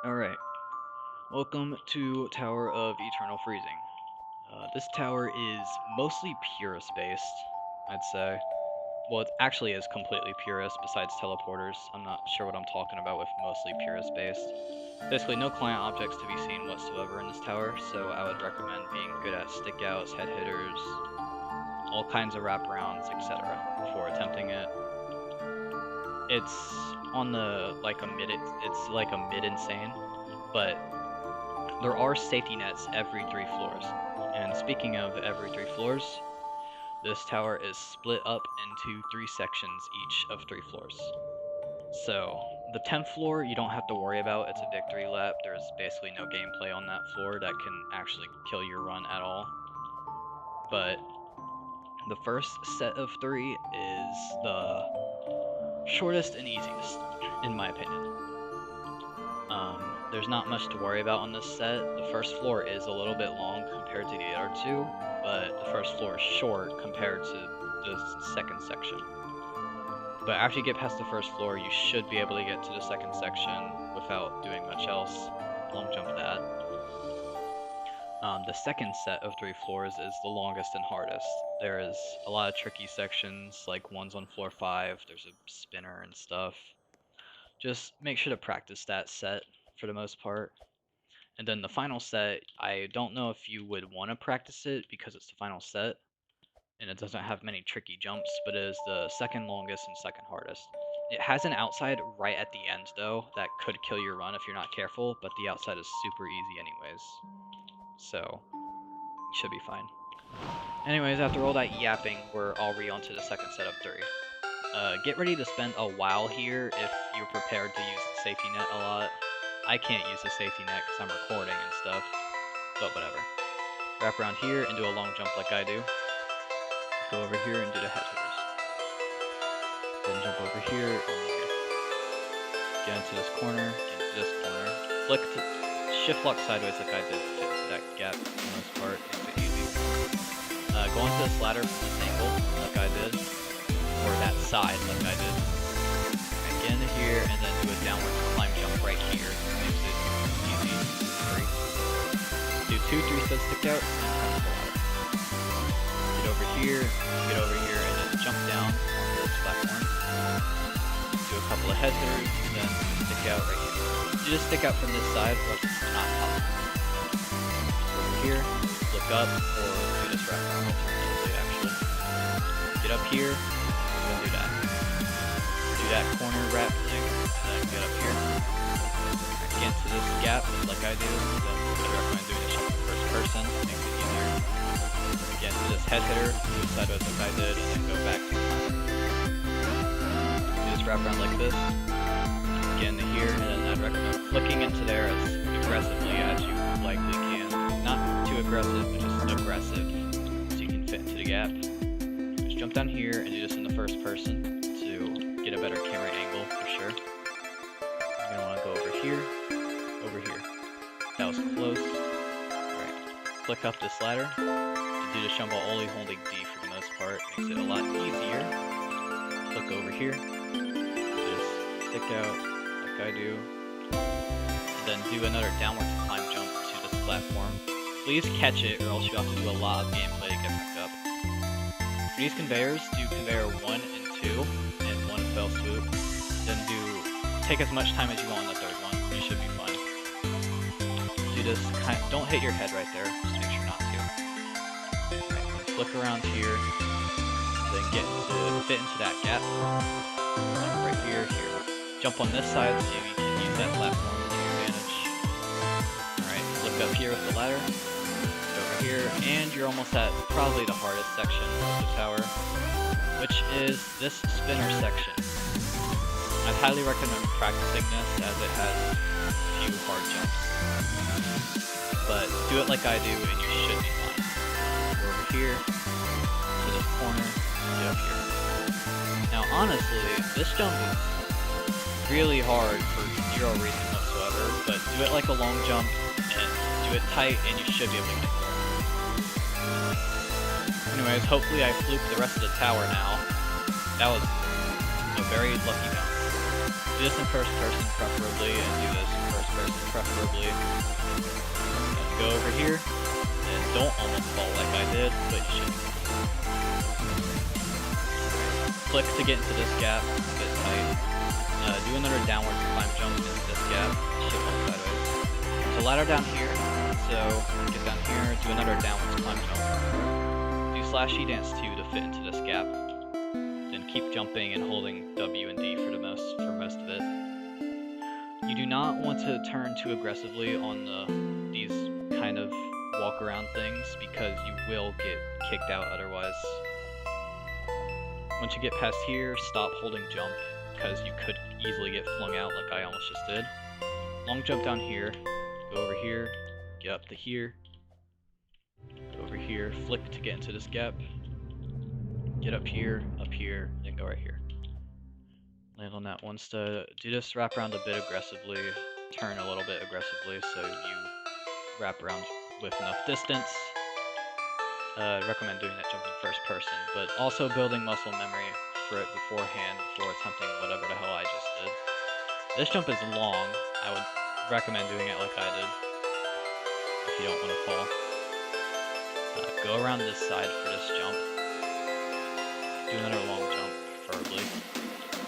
Alright, welcome to Tower of Eternal Freezing. This tower is mostly purist based, I'd say. Well, it actually is completely purist besides teleporters. I'm not sure what I'm talking about with mostly purist based. Basically, no client objects to be seen whatsoever in this tower, so I would recommend being good at stickouts, head hitters, all kinds of wraparounds, etc. before attempting it. It's on the it's like a mid insane, but there are safety nets every 3 floors. And speaking of every 3 floors, this tower is split up into 3 sections each of 3 floors. So the 10th floor you don't have to worry about, it's a victory lap. There's basically no gameplay on that floor that can actually kill your run at all. But the first set of 3 is the shortest and easiest, in my opinion. There's not much to worry about on this set. The first floor is a little bit long compared to the other 2, but the first floor is short compared to the second section. But after you get past the first floor, you should be able to get to the second section without doing much else. Long jump that. The second set of 3 floors is the longest and hardest. There is a lot of tricky sections, like ones on floor 5, there's a spinner and stuff. Just make sure to practice that set for the most part. And then the final set, I don't know if you would want to practice it because it's the final set, and it doesn't have many tricky jumps, but it is the second longest and second hardest. It has an outside right at the end, though, that could kill your run if you're not careful, but the outside is super easy anyways. So, you should be fine. Anyways, after all that yapping, we're all on to the second set of 3. Get ready to spend a while here if you're prepared to use the safety net a lot. I can't use the safety net because I'm recording and stuff, but whatever. Wrap around here and do a long jump like I do. Go over here and do the head hitters. Then jump over here. Get into this corner, get into this corner. Shift lock sideways like I did to fit into that gap for the most part. Makes it easy. Go into this ladder from this angle like I did, or that side like I did. And get into here and then do a downward climb jump right here. Makes it easy. Free. Do 2 3-step stick out and climb the ladder. Get over here, and then jump down onto this platform. Do a couple of head hitters, and then stick out right here. You just stick out from this side, or else it's not possible. Over here, look up, or do this wraparound alternatively, actually. Get up here, and then do that. Do that corner wrap thing, and then get up here. Get into this gap, like I do, then I recommend doing this from first person, makes it easier. Get into this head hitter, do it sideways like I did, and then go back to do this wrap around like this. Get into here, and then I'd recommend flicking into there as aggressively as you likely can. Not too aggressive, but just aggressive, so you can fit into the gap. Just jump down here and do this in the first person to get a better camera angle for sure. You're gonna want to go over here, That was close. Alright, click up this ladder. Do the jump while only holding D for the most part, makes it a lot easier. Click over here, just stick out like I do, and then do another downward climb jump to this platform. Please catch it or else you have to do a lot of gameplay to get back up. For these conveyors, do conveyor 1 and 2 in one fell swoop, then take as much time as you want on the third one, it should be fun. Do this don't hit your head right there, just make sure not to. Flick around here, then fit into that gap. Jump right here. Jump on this side so you can use that platform to your advantage. Alright, look up here with the ladder. Get over here, and you're almost at probably the hardest section of the tower, which is this spinner section. I'd highly recommend practicing this as it has a few hard jumps. But do it like I do and you should be fine. Here to this corner, get up here. Now honestly, this jump is really hard for zero reason whatsoever, but do it like a long jump and do it tight and you should be able to get there. Anyways, hopefully I fluked the rest of the tower now. That was a very lucky bounce. Do this in first person preferably, and do this in first person preferably. Go over here, and don't almost fall like I did, but you should. Flick to get into this gap, a bit tight. Do another downward climb jump into this gap, shift on sideways. So ladder down here, so get down here, do another downward climb jump. Do slash E dance 2 to fit into this gap. Then keep jumping and holding W and D for most of it. You do not want to turn too aggressively on these kind of walk around things because you will get kicked out otherwise. Once you get past here, stop holding jump because you could easily get flung out like I almost just did. Long jump down here, go over here, get up to here, go over here, flick to get into this gap, get up here, then go right here. Land on that one stud. Do this wrap around a bit aggressively, turn a little bit aggressively so you wrap around with enough distance. Recommend doing that jump in first person, but also building muscle memory for it beforehand before attempting whatever the hell I just did. This jump is long. I would recommend doing it like I did if you don't want to fall. Go around this side for this jump. Do another long jump, preferably.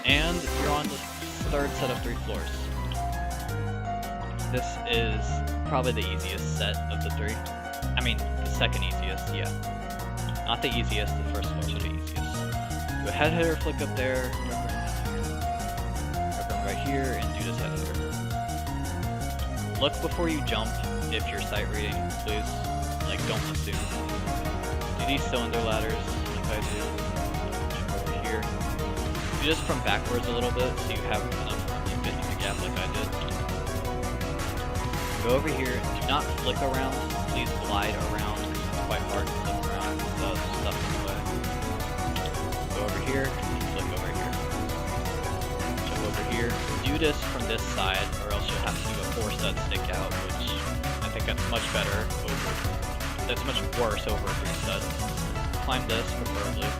And you're on the third set of 3 floors. This is probably the easiest set of the 3. I mean, the second easiest, yeah. Not the easiest, the first floors are the easiest. Do a head hitter, flick up there, wrap around right here, and do this head hitter. Look before you jump if you're sight reading, please. Like, don't assume. Do these cylinder ladders, like I do. Jump over here. Do this from backwards a little bit so you have enough room to fit through the gap like I did. Go over here, do not flick around, please glide around. It's quite hard to flip around with the stuff in the way. Go over here, flick over here. Jump over here. Do this from this side, or else you'll have to do a 4-stud stick out, which I think that's much better over. That's much worse over a 3-stud. Climb this, preferably.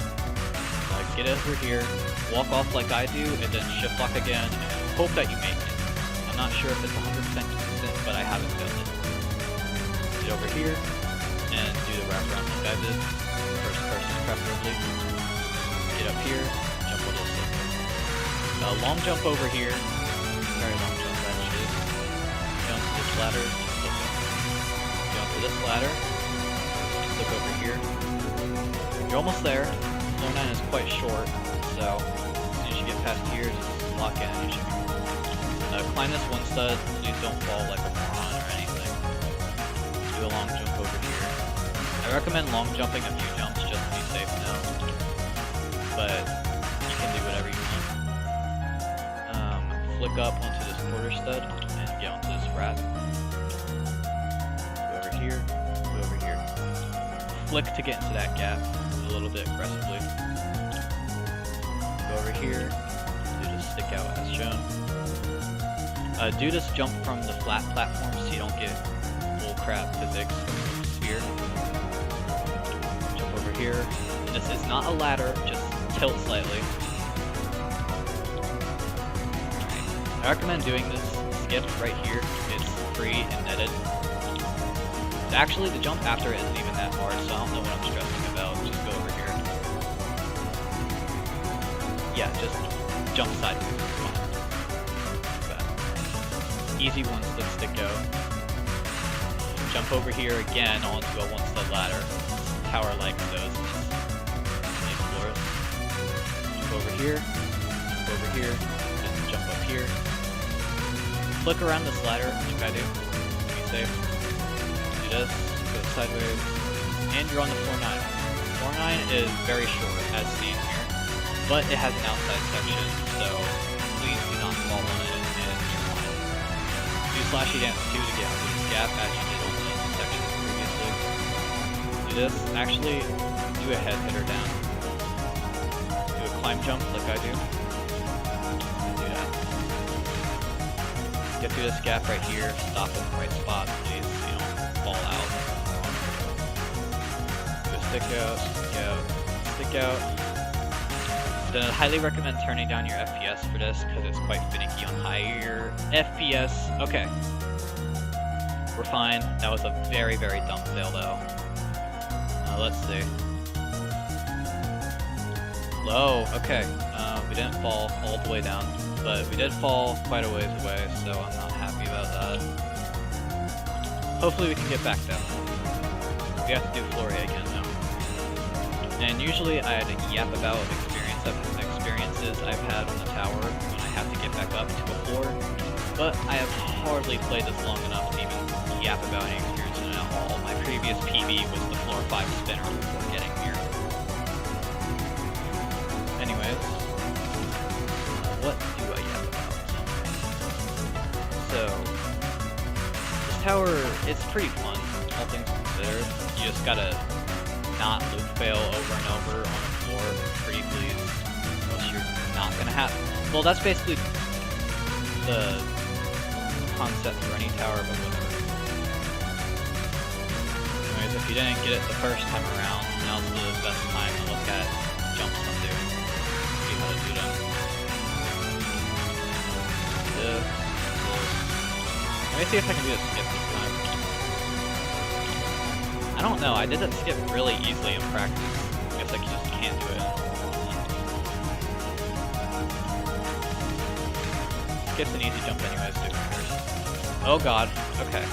Get over here, walk off like I do, and then shift lock again, and hope that you make it. I'm not sure if it's 100% consistent, but I haven't done it. Get over here, and do the wraparound like I did. First person preferably. Get up here, jump on this thing. Long jump over here. Very long jump actually. Jump to this ladder, look up. Jump to this ladder, look over here. You're almost there. Floor 9 is quite short, so as soon as you get past here, just lock in and you should be good. Climb this 1 stud, please don't fall like a moron or anything. Do a long jump over here. I recommend long jumping a few jumps just to be safe now, but you can do whatever you want. Flick up onto this quarter stud and get onto this wrap. Go over here, go over here. Flick to get into that gap a little bit aggressively. Go over here, do the stick out as shown. Do this jump from the flat platform so you don't get bullcrap physics from the sphere. Jump over here. And this is not a ladder, just tilt slightly. Alright. I recommend doing this skip right here. It's free and netted. Actually, the jump after it isn't even that hard, so I don't know what I'm stressing about. Just go over here. Yeah, just jump sideways. Easy 1-stud stick go. Jump over here again onto a 1-stud ladder. Tower like those. These floors. Jump over here. Jump over here. And jump up here. Flick around this ladder, like I do. Be safe. Do this. Go sideways. And you're on the floor 9. Floor 9 is very short, as seen here. But it has an outside section, so please do not fall on it. Do slash E dance 2 to get onto this gap as you did on the section previously. Do this. Actually, do a head hitter down. Do a climb jump like I do. Do that. Get through this gap right here. Stop in the right spot, please, so you don't fall out. Do a stick out, stick out, stick out. Then I highly recommend turning down your FPS for this because it's quite finicky on higher FPS. Okay, We're fine. That was a very, very dumb fail, though. Let's see. Low. Okay. We didn't fall all the way down, but we did fall quite a ways away, so I'm not happy about that. Hopefully we can get back down. We have to do floor A again now. And usually I'd yap about experiences I've had on the tower when I have to get back up to a floor, but I have hardly played this long enough to even yap about any experience in it at all. My previous PB was the floor 5 spinner before getting here. Anyways, what do I yap about? So, this tower, it's pretty fun, all things considered. You just gotta not loop fail over and over on the floor pretty please, unless you're not gonna have. Well, that's basically the concept for any tower of a winner. Anyways, if you didn't get it the first time around, now's the best time to look at jumps I'm doing. See how to do them. Let me see if I can do a skip this time. I don't know, I did that skip really easily in practice. I guess I just can't do it. Skip's an easy jump anyways, who cares? Oh god, okay.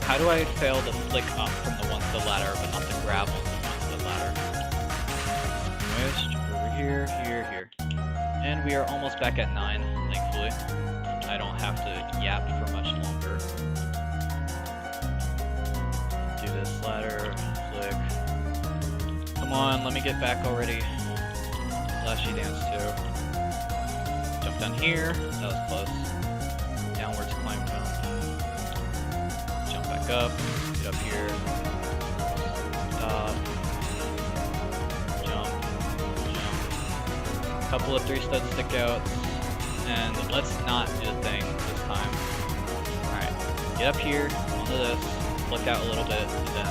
How do I fail the flick up from the one to the ladder, but not the grab on the one to the ladder? Anyways, jump over here, here, here. And we are almost back at 9, thankfully. I don't have to yap for much longer. Do this ladder, flick. Come on, let me get back already. Flashy dance too. Jump down here, that was close. Downwards climb jump. Jump back up, get up here. Stop. Jump. Jump. Couple of 3-stud stick outs. And let's not do the thing this time. Alright, get up here, onto this, look out a little bit, and then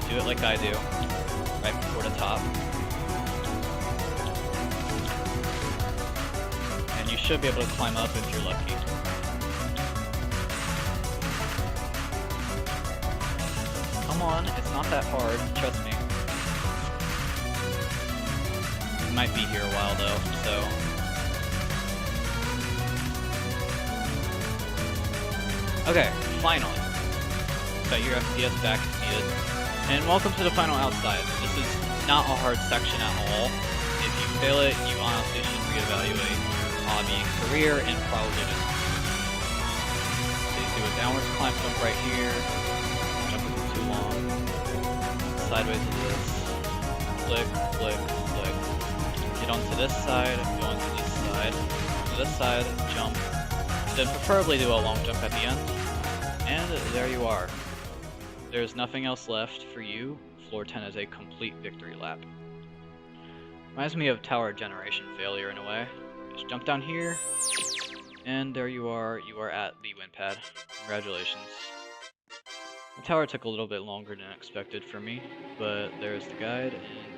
do it like I do, right before the top. And you should be able to climb up if you're lucky. Come on, it's not that hard, trust me. You might be here a while though, so... Okay, finally. Got your FPS back if needed. And welcome to the final outside. This is not a hard section at all. If you fail it, you honestly should reevaluate your hobby and career and probably just... So you do a downwards climb jump right here. Jump isn't too long. Sideways to this. Flick, flick, flick. Get onto this side, go onto this side. To this side, jump. Then preferably do a long jump at the end. And there you are. There's nothing else left for you. Floor 10 is a complete victory lap. Reminds me of tower generation failure in a way. Just jump down here, and there you are at the win pad. Congratulations. The tower took a little bit longer than expected for me, but there's the guide, and